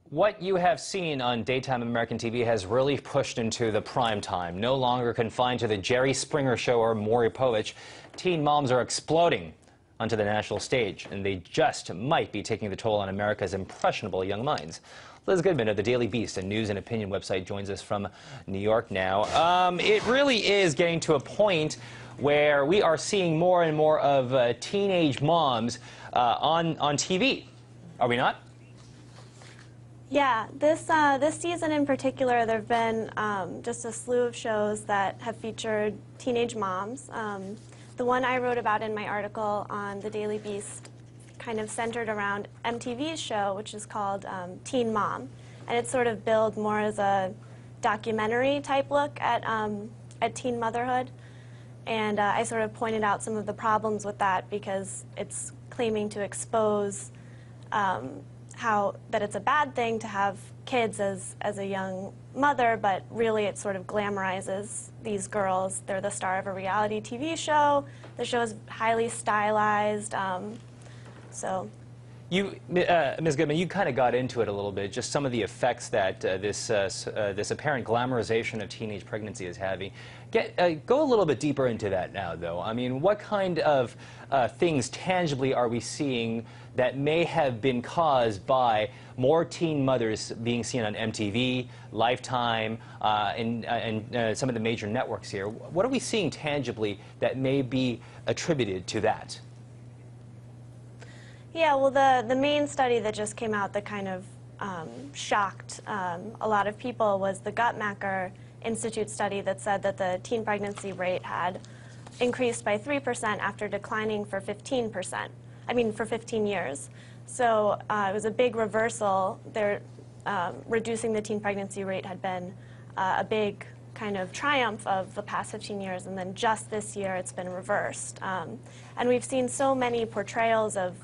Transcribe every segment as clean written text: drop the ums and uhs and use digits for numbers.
What you have seen on daytime American TV has really pushed into the prime time. No longer confined to the Jerry Springer Show or Maury Povich, teen moms are exploding onto the national stage, and they just might be taking the toll on America's impressionable young minds. Liz Goodman of the Daily Beast, a news and opinion website, joins us from New York now. It really is getting to a point where we are seeing more and more of teenage moms on TV. Are we not? Yeah, this season in particular, there have been just a slew of shows that have featured teenage moms. The one I wrote about in my article on the Daily Beast kind of centered around MTV's show, which is called Teen Mom, and it's sort of billed more as a documentary type look at teen motherhood. And I sort of pointed out some of the problems with that because it's claiming to expose that it's a bad thing to have kids as a young mother, but really it sort of glamorizes these girls. They're the star of a reality TV show. The show is highly stylized. Ms. Goodman, you kind of got into it a little bit, just some of the effects that this apparent glamorization of teenage pregnancy is having. Go a little bit deeper into that now, though. I mean, what kind of things tangibly are we seeing that may have been caused by more teen mothers being seen on MTV, Lifetime, and some of the major networks here? What are we seeing tangibly that may be attributed to that? Yeah, well, the main study that just came out that kind of shocked a lot of people was the Guttmacher Institute study that said that the teen pregnancy rate had increased by 3% after declining for 15%. I mean, for 15 years. So it was a big reversal. Reducing the teen pregnancy rate had been a big kind of triumph of the past 15 years, and then just this year it's been reversed. And we've seen so many portrayals of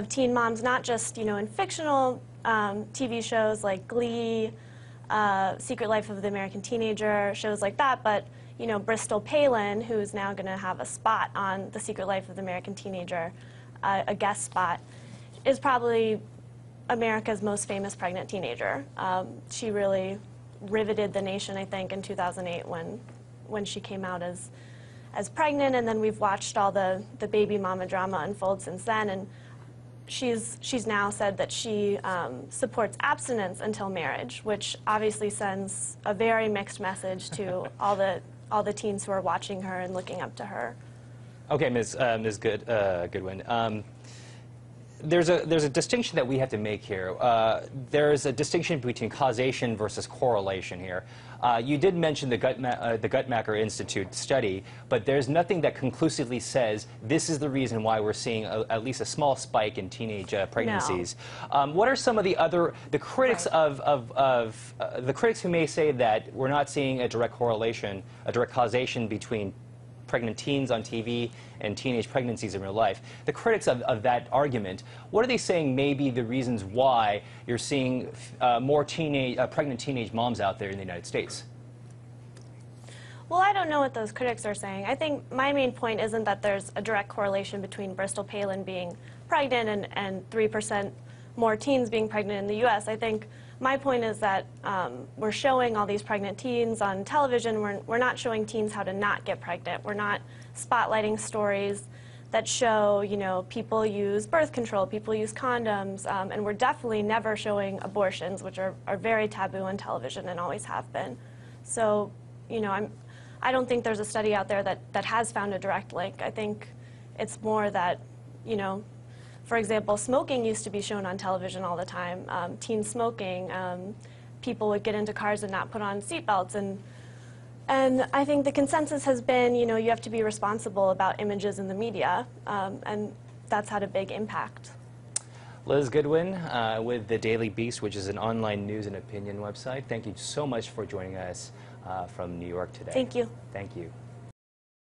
teen moms, not just in fictional TV shows like Glee, Secret Life of the American Teenager, shows like that, but Bristol Palin, who's now going to have a spot on The Secret Life of the American Teenager, a guest spot, is probably America's most famous pregnant teenager. She really riveted the nation, I think, in 2008 when she came out as pregnant, and then we've watched all the baby mama drama unfold since then. And she's now said that she supports abstinence until marriage, which obviously sends a very mixed message to all the teens who are watching her and looking up to her. Okay, Ms. Goodwin. There's a distinction that we have to make here. There's a distinction between causation versus correlation here. You did mention the Guttmacher Institute study, but there's nothing that conclusively says this is the reason why we're seeing at least a small spike in teenage pregnancies. No. What are some of the critics the critics who may say that we're not seeing a direct correlation, a direct causation between pregnant teens on TV and teenage pregnancies in real life? The critics of that argument, what are they saying may be the reasons why you're seeing more pregnant teenage moms out there in the United States? Well, I don't know what those critics are saying. I think my main point isn't that there's a direct correlation between Bristol Palin being pregnant and 3% more teens being pregnant in the U.S. I think my point is that we're showing all these pregnant teens on television. We're not showing teens how to not get pregnant. We're not spotlighting stories that show, people use birth control, people use condoms, and we're definitely never showing abortions, which are very taboo on television and always have been. So, I don't think there's a study out there that has found a direct link. I think it's more that, for example, smoking used to be shown on television all the time. Teen smoking, people would get into cars and not put on seatbelts, and I think the consensus has been, you have to be responsible about images in the media, and that's had a big impact. Liz Goodwin with the Daily Beast, which is an online news and opinion website. Thank you so much for joining us from New York today. Thank you. Thank you.